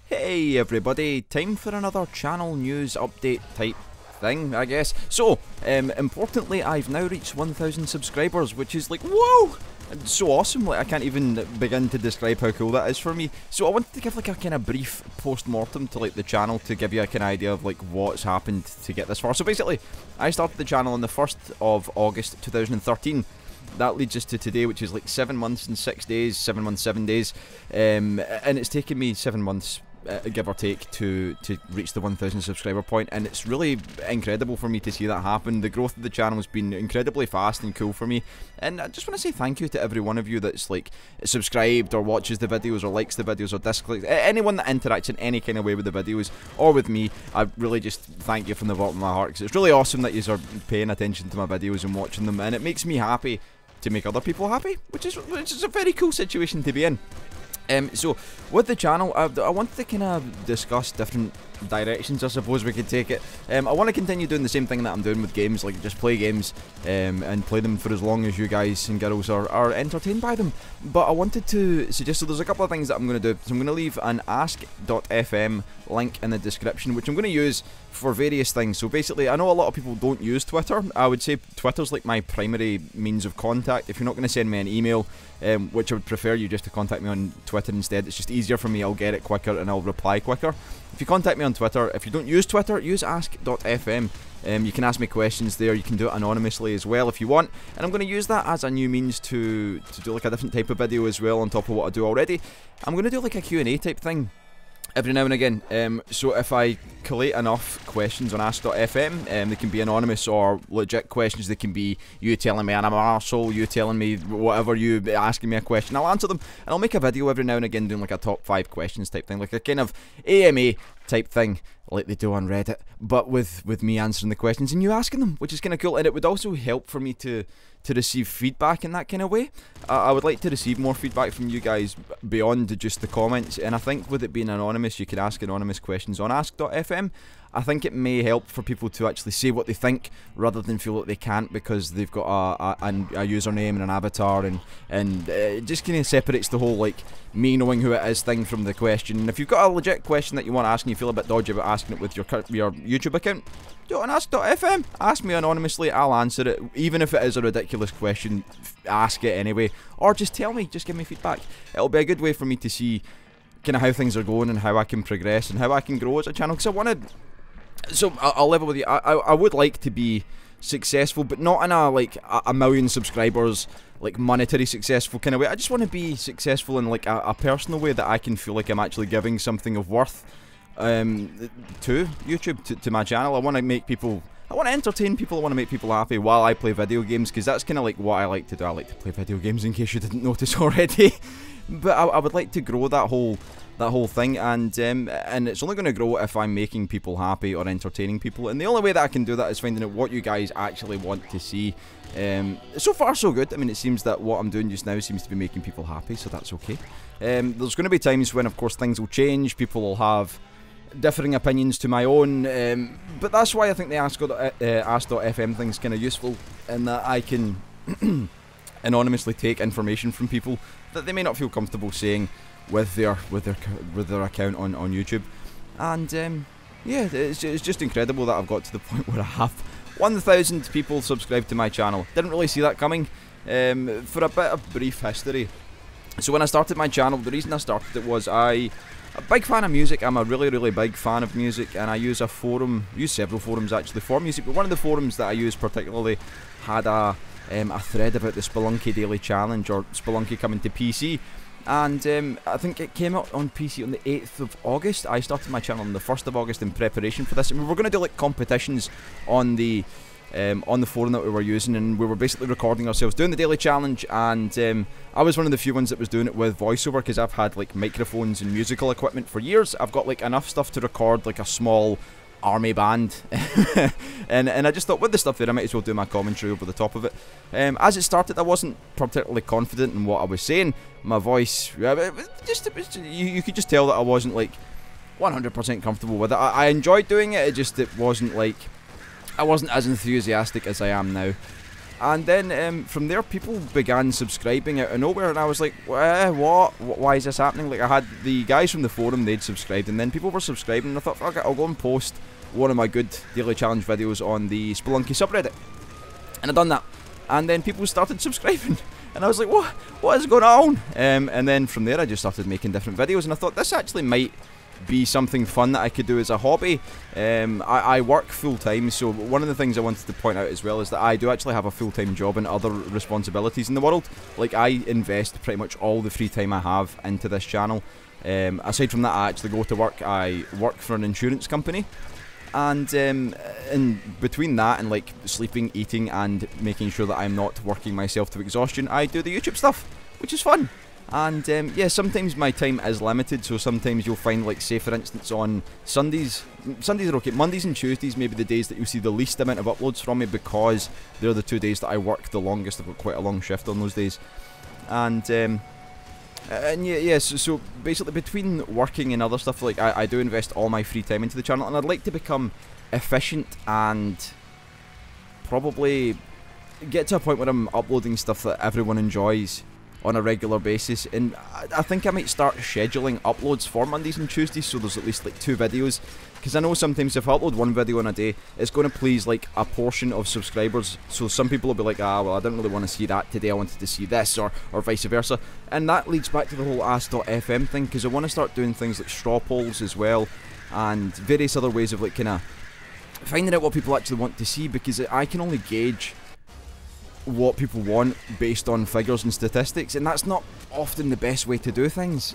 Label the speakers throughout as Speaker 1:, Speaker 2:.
Speaker 1: Hey everybody, time for another channel news update type thing, I guess. So, importantly, I've now reached 1,000 subscribers, which is like, whoa! It's so awesome, like I can't even begin to describe how cool that is for me. So I wanted to give like a kind of brief post-mortem to like the channel to give you a kind of idea of like what's happened to get this far. So basically, I started the channel on the 1st of August 2013. That leads us to today, which is like 7 months and 6 days, 7 months, 7 days, and it's taken me 7 months, give or take, to reach the 1,000 subscriber point, and it's really incredible for me to see that happen. The growth of the channel has been incredibly fast and cool for me, and I just want to say thank you to every one of you that's like subscribed or watches the videos or likes the videos or dislikes, anyone that interacts in any kind of way with the videos or with me. I really just thank you from the bottom of my heart, because it's really awesome that you are paying attention to my videos and watching them, and it makes me happy to make other people happy, which is a very cool situation to be in. So, with the channel, I wanted to kind of discuss different directions, I suppose we could take it. I want to continue doing the same thing that I'm doing with games, like just play games and play them for as long as you guys and girls are entertained by them. But I wanted to suggest, so there's a couple of things that I'm going to do. So I'm going to leave an ask.fm link in the description, which I'm going to use for various things. So basically, I know a lot of people don't use Twitter. I would say Twitter's like my primary means of contact. If you're not going to send me an email, which I would prefer you just to contact me on Twitter instead, it's just easier for me, I'll get it quicker and I'll reply quicker. If you contact me on Twitter, if you don't use Twitter, use ask.fm. You can ask me questions there, you can do it anonymously as well if you want, and I'm going to use that as a new means to do like a different type of video as well on top of what I do already. I'm going to do like a Q&A type thing every now and again. So if I collate enough questions on ask.fm, they can be anonymous or legit questions. They can be you telling me I'm an arsehole, you telling me whatever, you asking me a question, I'll answer them, and I'll make a video every now and again doing like a top 5 questions type thing, like a kind of AMA type thing like they do on Reddit, but with me answering the questions and you asking them, which is kind of cool. And it would also help for me to receive feedback in that kind of way. I would like to receive more feedback from you guys beyond just the comments, and I think with it being anonymous, you can ask anonymous questions on ask.fm. I think it may help for people to actually say what they think rather than feel like they can't because they've got a username and an avatar, and it just kind of separates the whole like me knowing who it is thing from the question. And if you've got a legit question that you want to ask and you feel a bit dodgy about asking it with your YouTube account, do it on ask.fm. Ask me anonymously, I'll answer it. Even if it is a ridiculous question, ask it anyway, or just tell me, just give me feedback. It'll be a good way for me to see kind of how things are going and how I can progress and how I can grow as a channel, because I want to. So I'll level with you. I would like to be successful, but not in a like a million subscribers, like monetary successful kind of way. I just want to be successful in like a personal way that I can feel like I'm actually giving something of worth to YouTube, to my channel. I want to make people, I want to entertain people, I want to make people happy while I play video games, because that's kind of like what I like to do. I like to play video games, in case you didn't notice already. But I would like to grow that whole thing, and it's only going to grow if I'm making people happy or entertaining people, and the only way that I can do that is finding out what you guys actually want to see. So far so good. I mean, it seems that what I'm doing just now seems to be making people happy, so that's okay. There's going to be times when of course things will change, people will have differing opinions to my own, but that's why I think the ask.fm thing's kind of useful, in that I can anonymously take information from people that they may not feel comfortable saying with their account on YouTube. And yeah, it's just incredible that I've got to the point where I have 1,000 people subscribed to my channel. Didn't really see that coming. For a bit of brief history, so when I started my channel, the reason I started it was I'm a big fan of music. I'm a really big fan of music, and I use several forums actually for music, but one of the forums that I used particularly had a thread about the Spelunky Daily Challenge, or Spelunky coming to PC. And I think it came out on PC on the 8th of August. I started my channel on the 1st of August in preparation for this, and we were going to do like competitions on the forum that we were using, and we were basically recording ourselves doing the daily challenge. And I was one of the few ones that was doing it with voiceover, because I've had like microphones and musical equipment for years. I've got like enough stuff to record like a small army band and I just thought, with the stuff there, I might as well do my commentary over the top of it. As it started, I wasn't particularly confident in what I was saying. My voice, you could just tell that I wasn't like 100% comfortable with it. I enjoyed doing it, it wasn't like, I wasn't as enthusiastic as I am now. And then from there, people began subscribing out of nowhere, and I was like, what? Why is this happening? Like, I had the guys from the forum, they'd subscribed, and then people were subscribing, and I thought, fuck it, I'll go and post one of my good daily challenge videos on the Spelunky subreddit. And I done that, and then people started subscribing, and I was like, what is going on? And then from there, I just started making different videos, and I thought this actually might be something fun that I could do as a hobby. I work full-time, so one of the things I wanted to point out as well is that I do actually have a full-time job and other responsibilities in the world. Like, I invest pretty much all the free time I have into this channel. Aside from that, I actually go to work. I work for an insurance company, and in between that and like sleeping, eating, and making sure that I'm not working myself to exhaustion, I do the YouTube stuff, which is fun. And yeah, sometimes my time is limited, so sometimes you'll find, like, say for instance on Sundays are okay, Mondays and Tuesdays maybe the days that you'll see the least amount of uploads from me, because they're the 2 days that I work the longest. I've got quite a long shift on those days. And yeah, so basically between working and other stuff, like, I do invest all my free time into the channel, and I'd like to become efficient and probably get to a point where I'm uploading stuff that everyone enjoys on a regular basis. And I think I might start scheduling uploads for Mondays and Tuesdays, so there's at least like 2 videos, because I know sometimes if I upload one video in a day, it's going to please like a portion of subscribers. So some people will be like, well, I didn't really want to see that today, I wanted to see this, or vice versa. And that leads back to the whole Ask.fm thing, because I want to start doing things like straw polls as well, and various other ways of like kind of finding out what people actually want to see, because I can only gauge what people want based on figures and statistics, and that's not often the best way to do things.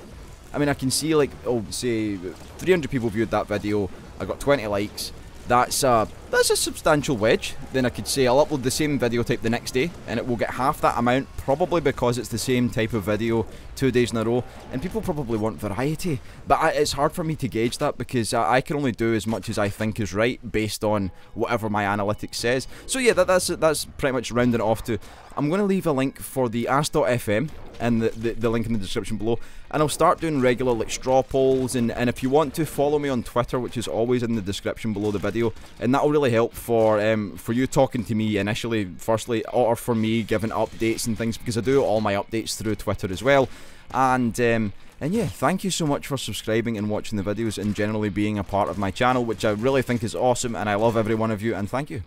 Speaker 1: I mean, I can see, like, oh, say 300 people viewed that video, I got 20 likes. That's a substantial wedge. Then I could say I'll upload the same video type the next day, and it will get half that amount, probably because it's the same type of video 2 days in a row, and people probably want variety. But it's hard for me to gauge that, because I can only do as much as I think is right based on whatever my analytics says. So yeah, that's pretty much rounding it off to. I'm going to leave a link for the Ask.fm and the link in the description below, and I'll start doing regular like straw polls, and if you want to follow me on Twitter, which is always in the description below the video, and that'll really help for you talking to me initially, firstly, or for me giving updates and things, because I do all my updates through Twitter as well. And yeah, thank you so much for subscribing and watching the videos and generally being a part of my channel, which I really think is awesome, and I love every one of you, and thank you.